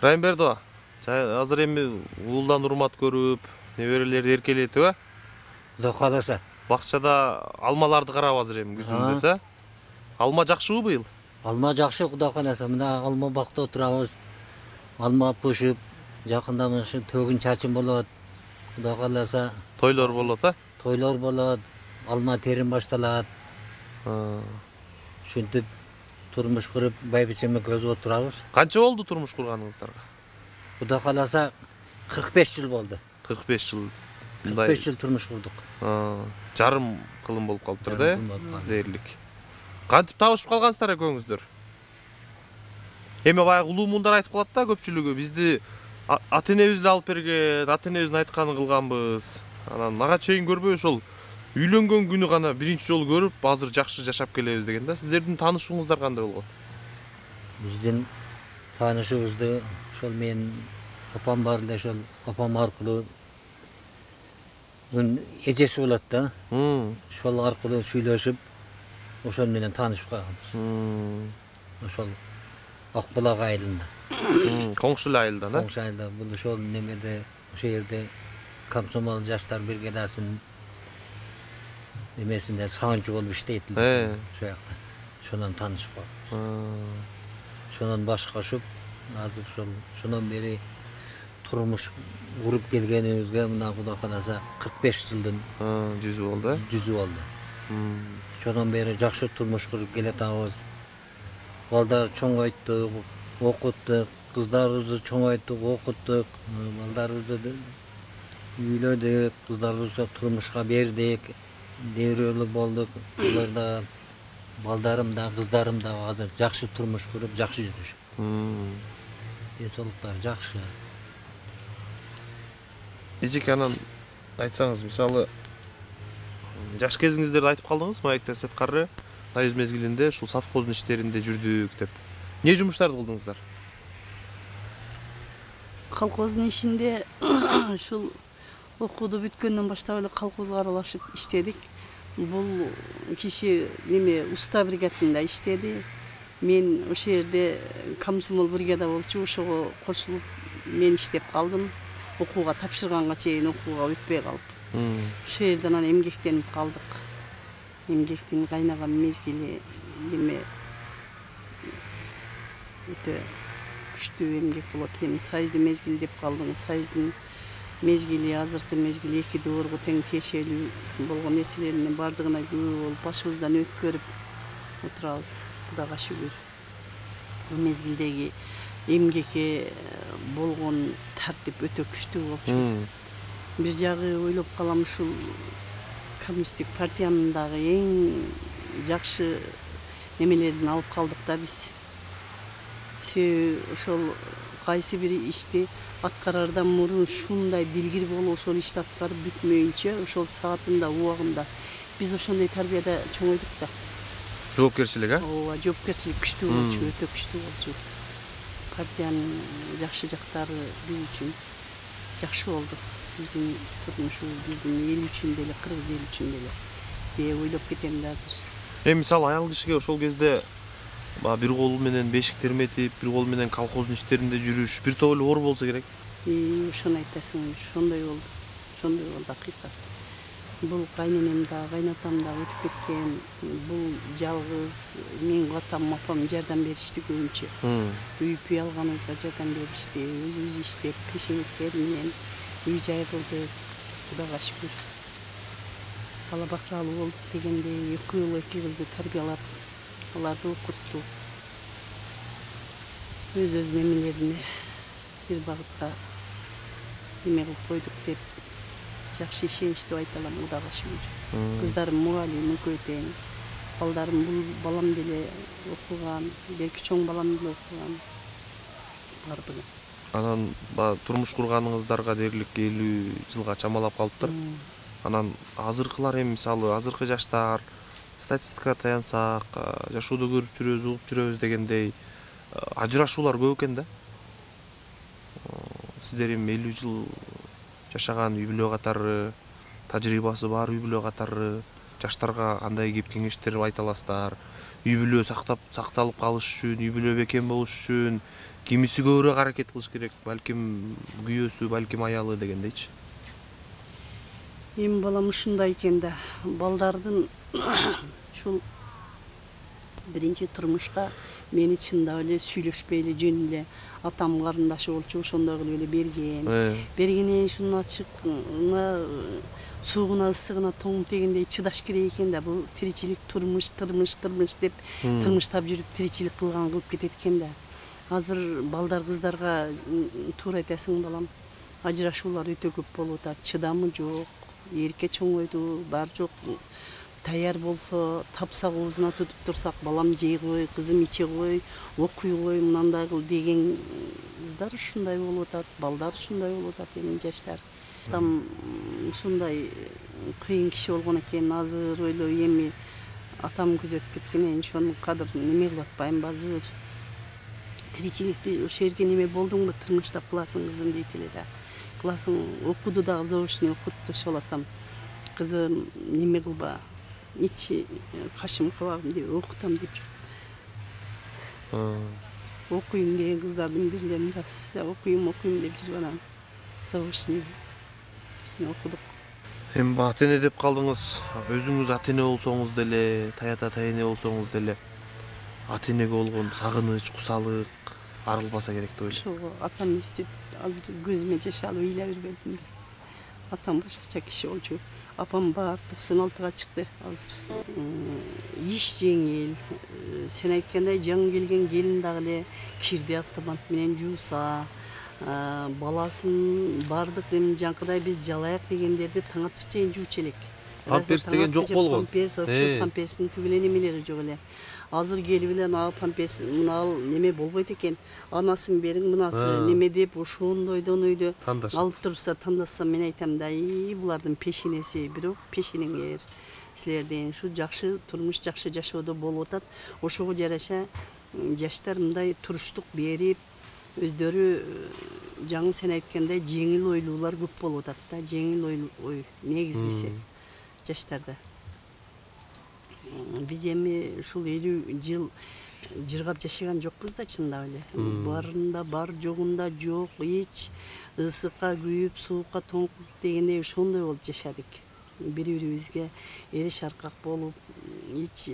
Райымбердо, азыр эми уулдан урмат көрүп, неберелерди эркелетип, Кудай кааласа. бакчада алмаларды карап азыр эми күзүндө, се? Алма жакшыбы быйыл? Алма жакшы, Кудай кааласа. Мына алма бакта отурабыз. Алма пушуп, жакында мына төгүн чачым болот. Кудай кааласа. Тойлор болот, а? Тойлор болот. Алма терим башталат. Ушинтип турмуш куруп, байбичеме көзүп отурабыз. Канча болду турмуш курганыңыздарга? Кудай кааласа 45 жыл болду. 45 жыл. 45 жыл турмуш курдук. Жарым кылым болуп калыптыр да, дээрлик. Кантип табышып калгансыздар экөөңүздөр? Эми баягы улуу муундар айтып калат да көпчүлүгү, бизди ата-энебиз эле алып берген, ата-энебиздин айтканын кылганбыз. Анан ага чейин көрбөй ошол үйлөнгөн күнү гана биринчи жолу көрүп, азыр жакшы жашап келебиз деген да. Сиздердин таанышууңуздар кандай болгон? Биздин таанышуубузду ошол менин апам бар эле, ошол апам аркылуу эжеси болот да. Ошол аркылуу сүйлөшүп, ошол менен таанышып калганбыз. Ошол Акбулак айылында. Коңшу эле айылдан, а? Коңшу айылда. Бул ошол немеде, ошол жерде комсомол жаштар бригадасынын эмесинде сагынчы болуп иштейт эле. Ошол жакта. Ошондон таанышып калганбыз. Ошондон башкашып, азыр ошондон бери турмуш куруп келгенибизге мына Кудай кааласа 45 жылдын жүзү болду, жүзү болду. Ошондон бери жакшы турмуш куруп келатабыз. Балдар чоңойттук, окуттук, кыздарыбызды чоңойттук, окуттук, балдарыбызды үйлөдүк, кыздарыбызды турмушка бердик, неберелер болдук. Алар да, балдарым да, кыздарым да азыр жакшы турмуш куруп, жакшы жүрүшөт. Ден соолуктары жакшы. Эжеке, анан айтсаңыз, мисалы, жаш кезиңиздерди айтып калдыңыз, маектен сырткары, тайыз мезгилинде ушул совхоздун иштеринде жүрдүк деп. Не жумуштарды кылдыңыздар? Колхоздун ишинде ушул окууду бүткөндөн баштап эле колхозго аралашып иштедик. Бул киши неме уста бригадында иштеди. Мен ошол жерде комсомол бригада болчу, ошого кошулуп мен иштеп калдым. Окууга тапшырганга чейин окууга өтпөй калып. Ошол жерден анан эмгектенип калдык. Эмгектин кайнаган мезгили неме өтө күчтүү эмгек болот элем. Сайыздын мезгили деп калдым. Сайыздын мезгили, азыркы мезгили эки доорго тең тиешелүү болгон нерселердин бардыгына күбө болуп башыбыздан өткөрүп отурабыз. Кудайга шүгүр. Бул мезгилдеги эмгекке болгон тартип өтө күчтүү болчу. Бир жагы ойлоп калам, ушул коммунисттик партиянын дагы эң жакшы немелерин алып калдык да биз. Себеби ошол кайсы бир ишти аткарардан мурун ушундай дилгир болуп ошол ишти аткарып бүтмөйүнчө, ошол саатында, убагында биз ошондой тарбияда чоңойдук да. Жоопкерчилик, а? Ооба, жоопкерчилик күчтүү болчу, өтө күчтүү болчу. Партиянын жакшы жактары биз үчүн жакшы болду. Биздин турмушу, биздин эл үчүн деле, кыргыз эл үчүн деле деп ойлоп кетем да азыр. Мисалы аял кишиге ошол кезде бир колу менен бешик терметип, бир колу менен колхоздун иштеринде жүрүш, бир топ эле оор болсо керек. Ошону айтасың, ошондой болду. Ошондой болду акыйкат. Бул кайненем да, кайнатам да өтүп кеткен. Бул жалгыз менин атам, апам жардам беришти көбүнчө. Үй алганыбызга жардам беришти. Өзүбүз иштеп, пешенеттер менен үй жай кылдык. Кудайга шүгүр. Бала бакыралуу болдук дегендей, эки кызды тарбиялап, аларды окуттук. Өз немелерине бир багытка эме кылып койдук деп жакшы ишеничтүү айта алам, Кудайга шүгүр. Кыздарым мугалим, экөө тең. Балдарым, бул балам деле окуган, берки чоң балам деле окуган. Бардыгы. Анан турмуш курганыңыздарга дээрлик 50 жылга чамалап калыптыр. Анан азыркылар эми мисалы азыркы жаштар статистикага таянсак, жашоодо көрүп жүрөбүз, угуп жүрөбүз дегендей ажырашуулар көп экен да. Сиздер эми 50 жыл жашаган үй бүлө катары, тажрыйбасы бар үй бүлө катары жаштарга кандай кеп кеңештер айта аласыздар? Үй бүлө сакталып калыш үчүн, үй бүлө бекем болуш үчүн кимиси көбүрөөк аракет кылыш керек? Балким күйөөсү, балким аялы дегендейчи. Эми балам ушундай экен да. Балдардын ушул биринчи турмушка мени чындап эле сүйлөшпөй эле жөн эле атам карындашы болчу, ошондой кылып эле берген. Бергенен ушунун ачыгына, суугуна, ысыгына тоң дегендей чыдаш керек экен да. Бул тиричилик турмуш деп тырмыштап жүрүп тиричилик кылган кылып кетет экен да. Азыр балдар кыздарга туура айтасың балам. Ажырашуулар өтө көп болуп атат. Чыдамы жок, эрке чоңойду, бар жок. Таяр болсо, тапсак оозуна тутуп турсак, балам жей кой, кызым иче кой, окуй кой, мынандай кыл деген кыздар ушундай болуп атат, балдар ушундай болуп атат эми жаштар. Там ушундай кыйын киши болгон экен, азыр ойлой эми атам күзөтүп кеткенен ошонун кадырын неме кылып атпаймынбы азыр. Тиричиликти ошо жерге неме болдуңбу, тырмыштап кыласың кызым дейт эле да. Кыласың, окуду дагы заочный окутту, ошол атам. Кызым неме кылба, ичи кашым кабагым деп окутам деп жүрүп. Окуйм деген кыздардын бирлерин окуйм деп жүрүп анан заочный окудук. Эми ата-эне деп калдыңыз. Өзүңүз ата-эне болсоңуз деле, таята ата-эне болсоңуз деле ата-энеге болгон сагыныч, кусалык арылбаса керек деп ойлойм. Ошого атам эстеп азыр көзүмө жаш алып ыйла бербедим. Атам башкача киши болчу. Апам бар 96-га чыкты азыр. Иш жеңил. Сен айткандай жаңы келген келин дагы эле кирди автомат менен жууса, баласын бардык эми жанкыдай биз жалаяк дегендерди таңатты чейин жуучу элек. Памперс деген жок болгон. Памперстин түгүлө немелери жок эле. Азыр келип эле ана памперс мына неме болбойт экен. Анасын бериң, мынасы неме деп ошондойдон өйдө алып турса тандаса мен айтам да, булардын пешенеси, бирок пешенеңер силерден ушу жакшы турмуш, жакшы жашоодо болуп атат. Ошого жараша жаштар мындай туруштук берип, өздөрү жаңы сен айткандай жеңил ойлуулар көп болуп атат да, жеңил ой негизгиси жаштарда. Биз эми ушул 50 жыл жыргап жашаган жокпуз да чындап эле. Барында бар, жогунда жок, эч ысыкка күйүп, суукка тоңуп дегендей ошондой болуп жашадык. Бири-бирибизге эриш аркак болуп, эч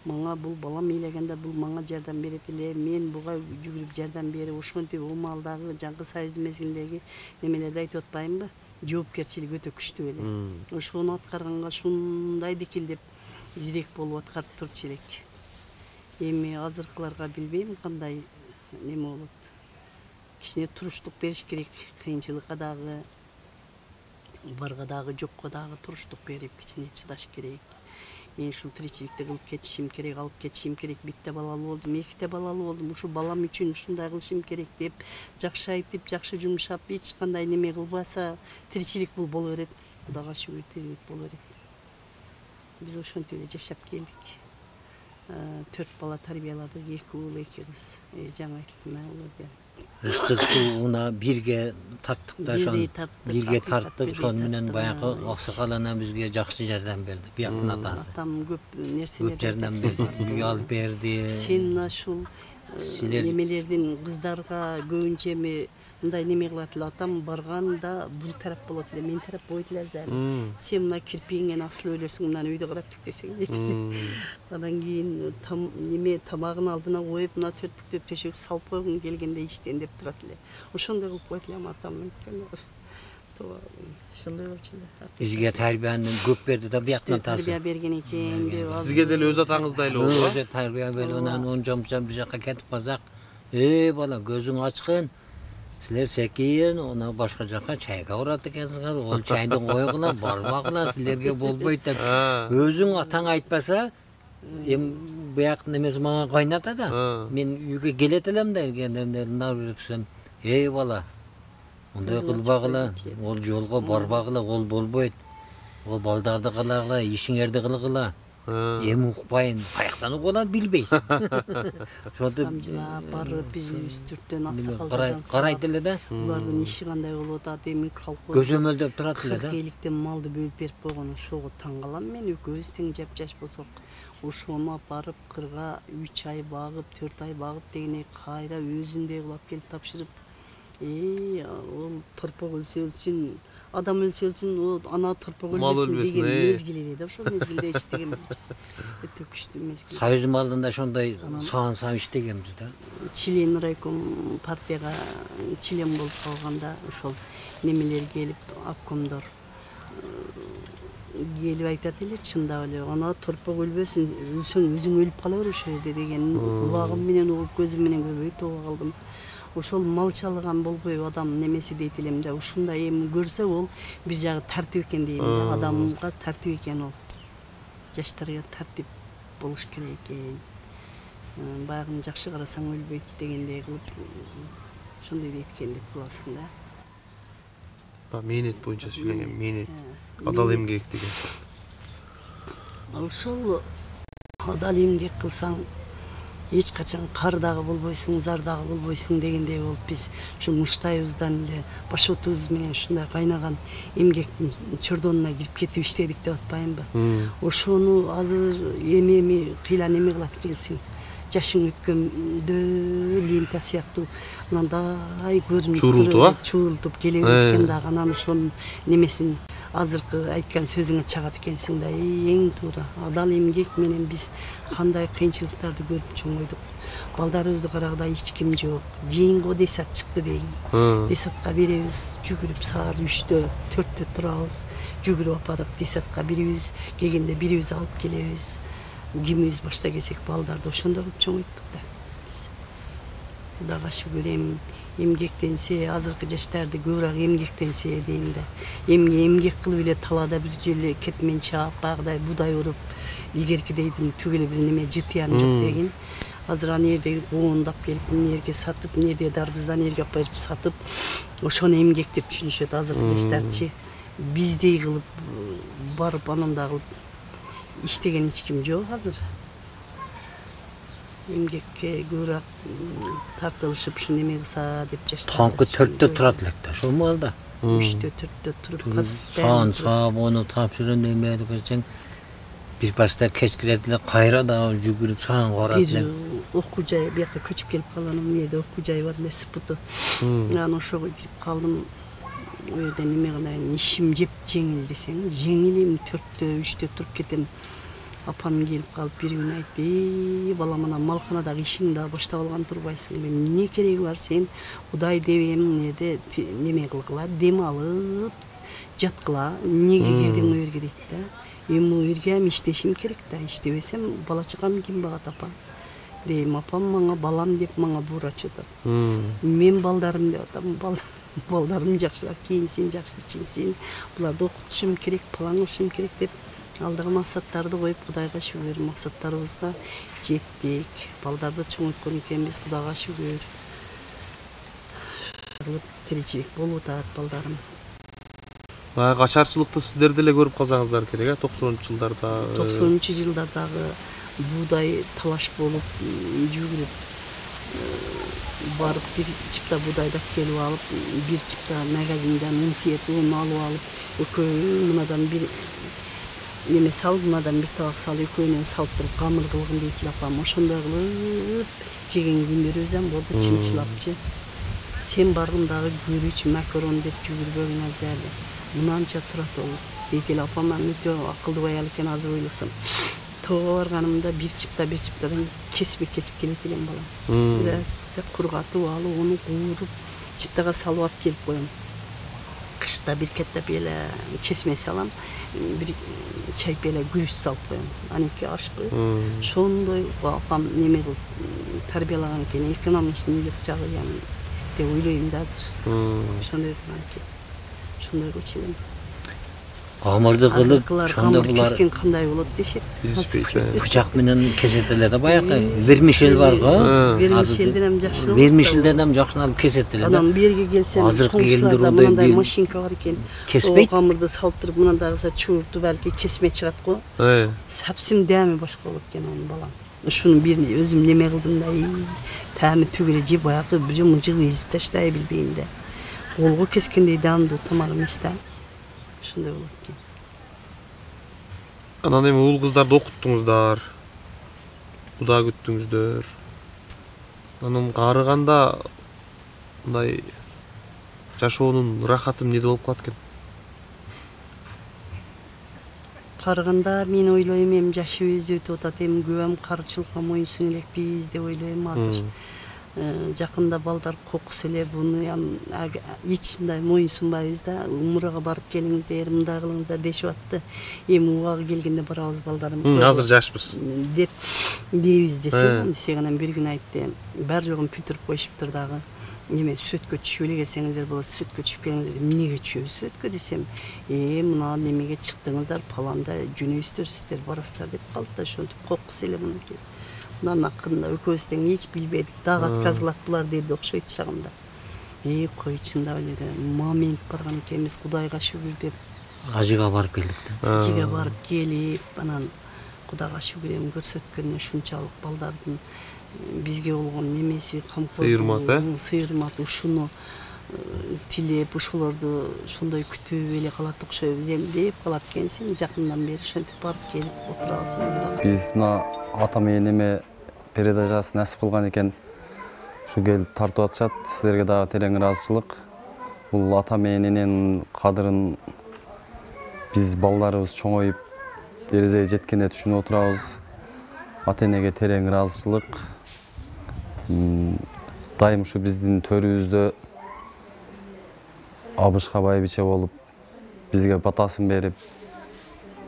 мага бул балам ыйлаганда бул мага жардам берет эле, мен буга жүгүрүп жардам берип, ошентип умалдагы жаңкы союздун мезгилиндеги немелерди айтып атпаймынбы? Жоопкерчилик өтө күчтүү эле. Ошону аткарганга ушундай дикилдеп зирек болуп аткарып турчу элек. Эми азыркыларга билбейм кандай неме болот. Кичине туруштук бериш керек, кыйынчылыкка дагы, барга дагы, жокко дагы туруштук берип, кичине чыдаш керек. Мен ушул тиричиликти кылып кетишим керек, алып кетишим керек, битте балалуу болдум, эките балалуу болдум, ушу балам үчүн ушундай кылышым керек деп, жакшы айтып, жакшы жумшап, эч кандай неме кылбаса, тиричилик бул боло берет. Кудайга шүгүр, тиричилик боло берет. Биз ошентип эле жашап келдик. 4 бала тарбияладык, 2 уул, 2 кыз. Жаңы айттым да. Ыстык сууна бирге тарттык да, бирге тарттык, ошон менен баягы аксакал ана бизге жакшы жардам берди. Биякын атасы. Атам көп нерселер жардам берди, үй алып берди. Сен ушул немелердин кыздарга көбүнчө эми мындай неме кылат эле, атам барганда бул тарап болот эле, мен тарап болбойт эле азыр. Сен мына кирпигиңен асыл өлөсүң, мынаны үйдө карап тиктесең дейт. Андан кийин неме тамагын алдына коюп, мына 4 бүктөп төшөк салып койгуң келгенде иштен деп турат эле. Ошондой кылып койт эле атам өткөн. Ошондой болчу эле. Бизге тарбияны көп берди да биякын атасы. Тарбия берген экен деп. Сизге деле өз атаңыздай эле болду. Өзү тарбия берип анан ончомча бир жака кетип калсак, бала көзүң ачкын. Силер секиин, она башка жака чайга барат экенсиңер, ол чайды койгула, барбагыла, силерге болбойт деп. Өзүң атаң айтпаса, эми бияк немеси мага кайната да. Мен үйгө келет элем да, келгенде мындай берсем, бала, мындай кылбагыла, ол жолго барбагыла, ол болбойт. Ол балдарды кылагыла, ишиңерди кылгыла. Эми укпайын, каяктан угудан билбейсиң. Самжылап барып биз үстүрттөн аксакалдардан карайт эле да. Булардын иши кандай болуп атат, эми колхоз Көзөмөлдөп турат эле да. 40 эликтен малды бөлүп берип койгон, ошого таң калам мен. Экөөбүз тең жапжаш болсок, ошону алып барып кырга 3 ай багып, 4 ай багып дегенде кайра өзүндөй кылып келип тапшырып, ол торпок өлсө өлсүн, адам өлсө өлсүн, ана торпок өлбөсүн деген мезгил эле да. Ошол мезгилде иштегенбиз биз. Өтө күчтүү мезгил. Союз алдында ошондой саан иштегенбиз да. Член райком партияга член болуп калганда ошол немелер келип, обкомдор келип айтат эле, чындап эле, ана торпок өлбөсүн, өлсөң өзүң өлүп кала бер ошол жерде деген кулагым менен угуп, көзүм менен көрбөй тоо калдым. Ошол малчалыган болбойбу адам немеси дейт элем да. Ушундай эми көрсө ол бир жагы тартип экен дейм да. Адамга тартип экен ол. Жаштарга тартип болуш керек экен. Баягын жакшы карасаң өлбөйт дегендей кылып ошондой дейт экен деп каласың да. Мээнет боюнча сүйлөгөн, мээнет. Адал эмгек деген. Ошол адал эмгек кылсаң эч качан кар дагы болбойсуң, зар дагы болбойсуң дегендей болуп биз ушу муштайыбыздан эле башоотубуз менен ушундай кайнаган эмгектин чордонуна кирип кетип иштедик деп атпайынбы? Ошону азыр эми кыйла неме кылат экенсиң. Жашың өткөндө лента сыяктуу мындай көрүнүп чурултуп келе берген дагы анан ошонун немесин азыркы айткан сөзүңө чагат экенсиң да. Эң туура адал эмгек менен биз кандай кыйынчылыктарды көрүп чоңойдук. Балдарыбызды карагыда эч ким жок. Кийинги десат чыкты дейм. Десатка беребиз, жүгүрүп саат 3-тө, 4-тө турабыз. Жүгүрүп апарып десатка бирибиз, келгенде бирибиз алып келебиз. Кимибиз башта келсек балдарды ошондой кылып чоңойттук да. Кудайга шүгүр, эмгектенсе, азыркы жаштарды көбүрөөк эмгектенсе дейм да. Эмгек кылып эле талаада бир жерде кетмен чаап, баягыдай будай уруп, илгеркидейдин түгеле бир неме жытыян жок деген. Азыр аны жерде коондап келип, эмне жерге сатып, эмне жерде дарбыздан жерге алып барып сатып, ошону эмгек деп түшүнүшөт азыркы жаштарчы. Биздей кылып барып анандай кылып иштеген эч ким жок азыр. Эмгекке көбүрөөк тартылышып ушу неме кылса деп жаштар. Таңкы 4-тө турат элек да, ошол маалда. 3-тө, 4-тө туруп постоянно. Саан ону тапшырып неме деп көрсөң, биз башта кеч кирет эле, кайра да жүгүрүп саан карап эле. Биз окуу жай бияка көчүп келип калган, эмнеде окуу жай бар эле, Спуту. Анан ошого кирип калдым. О жерде неме кылайын, ишим жеп жеңил десең, жеңил эми 4-тө, 3-тө туруп кетем. Апам келип калып бир күн айтты, балам ана малканадагы ишиңди да баштап алган турбайсың. Эмне кереги бар, сен Кудай деп эмнеде неме кылгыла, дем алып, жаткыла, эмнеге кирдиң о жерге дейт да. Эми о жерге иштешим керек да, иштебесем бала чагам ким багат апа? Дейм, апам мага балам деп мага буурачып атат. Мен балдарым деп атам, балдарым жакшыраак кийинсин, жакшы ичинсин, буларды окутушум керек, план кылышым керек деп алдыга максаттарды коюп, Кудайга шүгүр, максаттарыбызга жеттик. Балдарды чоңойткон экенбиз, Кудайга шүгүр. Тиричилик болуп атат балдарым. Баягы ачарчылыкты сиздер деле көрүп калсаңыздар керек, 90-жылдарда. 90-жылдардагы буудай талаш болуп, жүгүрүп барып бир чыпта буудайды келип алып, бир чыпта магазинден унтиет ун алып алып, экөө мынадан бир неме салып, мынадан бир табак салып, экөөнөн салып туруп камыр кылгын дейт эле апам. Ошондой кылып жеген күндөрүбүз ham болду, чымчылапчы. Сен баргын дагы көрүүчү макарон деп жүгүрбөгүң азалы. Мынанча турат ол дейт эле апам. Өтө акылдуу аял экен, азыр ойлосом. Тоого барганымда бир чыптадан кесип келет элем балам. Бираз кургатып алып, ону кууруп, чыптага салып алып келип коем. Кышта бир кетте эле кесме салам, бир чайпеле күрүч салып коем. Аники ашпы. Ошондой апам неме кылып тарбиялаган экен, экономичный жагы деп ойлойм да азыр. Ошондой кылган экен. Ошондой кылчу элем. Амырды кылып, шонда булар кескен кандай болот дешет. бычак менен кесетелер да баягы. Вермишел бар го. Вермишелден ham жакшы. Вермишелден ham жакшын алып кесетелер да. Анан берге келсем, Азыркы коңшуларда келиндер мындай ондай машинка бар экен. Кеспейт? Камырды салып туруп мынандагыса чуурту балки кесме чыгат го. Сапсим дәми башка болот экен анын балам. Ушунун бирин өзүм неме кылдым да, тәми түгеле же баягы бир мыжыгы эзип таштай билбейм да. Колго кескендей дандуу тамак эмес да. Ушундай болот экен. Анан эми уул кыздарды окуттуңуздар. Куда күттүңүздөр. Анан карыганда мындай жашоонун рахаты эмнеде болуп калат экен? Карыганда мен ойлойм, эми жашыбыз өтүп атат, эми көп карычылыкка моюнсуна элекпиз деп ойлойм азыр. Жакында балдар кокус эле буну эч мындай моюнсунбайбыз да, умурага барып келиңиздер, мындай кылыңыздар дешип атты. Эми убагы келгенде барабыз балдарым. Азыр жашпыз. Дейбиз десек анан бир күн айтты. Бар жогун бүтүрүп коюшуптур дагы. Неме сүрөткө түшүп эле келсеңиздер болот, сүрөткө түшүп келиңиздер. Эмнеге түшөбүз сүрөткө десем, мына немеге чыктыңыздар, паланда жөнөйсүздөр, сиздер барасыздар деп калды да, ошентип кокус эле мунуки. Мындан акырында экөөбүз тең эч билбедик, дагы отказ кылат булар деди окшойт чагымда. Кой чындап эле момент барган экенбиз, Кудайга шүгүр деп. Ажыга барып келдик да. Ажыга барып келип, анан Кудайга шүгүр эми көрсөткөнүнө ушунчалык балдардын бизге болгон немеси, камкордугу, сыйырматы ушуну тилеп, ушуларды ошондой күтүп эле калат окшойбуз эми деп калат экенсиң. Жакындан бери ошентип барып келип отурабыз эми. Биз мына атам эниме передачасы насип кылган экен. Ушу келип тартып атышат. Силерге дагы терең ыраазычылык. Бул ата эненин кадырын биз балдарыбыз чоңоюп дерезеге жеткенде түшүнүп отурабыз. Ата энеге терең ыраазычылык. Дайым ушу биздин төрүбүздө абышка байбиче болуп, бизге батасын берип,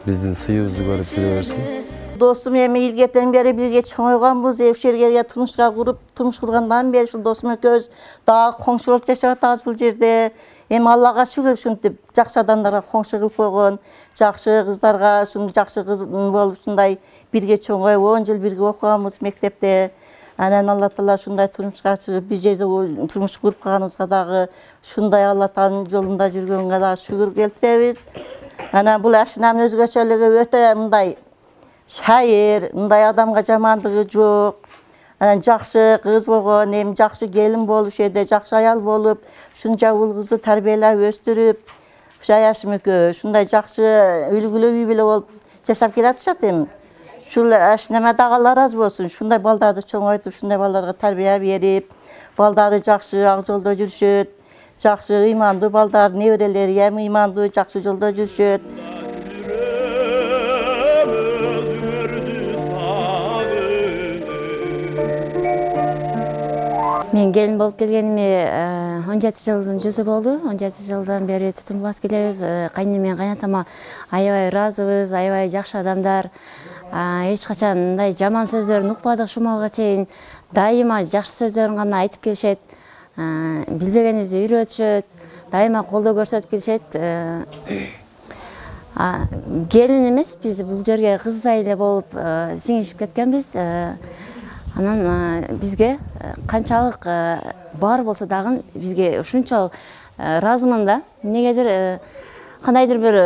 биздин сыйыбызды көрүп жүрө берсин. Достум эми илгертен бери бирге чоңойгонбуз, эфшерге турмушка куруп, турмуш кургандан бери ушул досум экөөбүз дагы коңшу болуп жашап атабыз бул жерде. Эми Аллага шүгүр ушинтип жакшы адамдарга коңшу кылып койгон, жакшы кыздарга ушундай жакшы кыз болуп ушундай бирге чоңоюп 10 жыл бирге окуганбыз мектепте. Анан Алла Таала ушундай турмушка чыгып бир жерде турмуш куруп калганыбызга дагы ушундай Алла Тааланын жолунда жүргөнгө дагы шүгүр келтиребиз. Анан бул ашынамын өзгөчөлүгү өтө мындай шайыр, мындай адамга жамандыгы жок. Анан жакшы кыз болгон, эми жакшы келин болуп, ушерде жакшы аял болуп, ушунча уул кызды тарбиялап өстүрүп, Жаяшым экөө ушундай жакшы үлгүлүү үй бүлө болуп жашап келатышат эми. Ушул ашынама дагы Алла ыраазы болсун. Ушундай балдарды чоңойтуп, ушундай балдарга тарбия берип, балдары жакшы ак жолдо жүрүшөт, жакшы ыймандуу балдар, неберелери эм ыймандуу, жакшы жолдо жүрүшөт. Мен келин болуп келгениме 17 жылдын жүзү болду. 17 жылдан бери тутумдуулап келебиз. Кайнеме, кайнатама аябай ыраазыбыз, аябай жакшы адамдар. Эч качан мындай жаман сөздөрүн укпадык ушумалга чейин. Дайыма жакшы сөздөрүн гана айтып келишет. Билбегенибизди үйрөтүшөт, дайыма колдоо көрсөтүп келишет. Келин эмес, биз бул жерге кыздай эле болуп сиңишип кеткенбиз. Анан бизге канчалык бар болсо дагы бизге ушунчалык ыраазымын да. Эмнегедир кандайдыр бир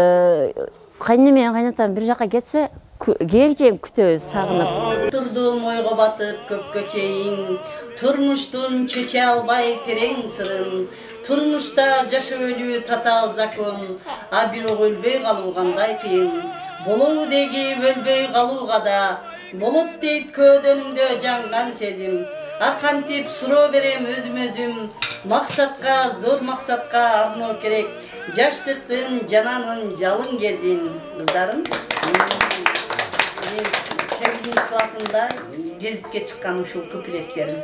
кайнеме, кайнатам бир жакка кетсе, келечегин күтөбүз сагынып. Турдум ойго батып көпкө чейин, турмуштун чече албай терең сырын. Турмушта жашоо өлүү татаал закон, а бирок өлбөй калуу кандай кыйын. Болобу деги өлбөй калууга да, болот дейт көөдөнүмдө жанган сезим. Кантип суроо берем өзүм, максатка, зор максатка арноо керек. Жаштыктын жананын жалын кезин. Кыздарым, 8 классында гезитке чыккан ушул куплеттерим.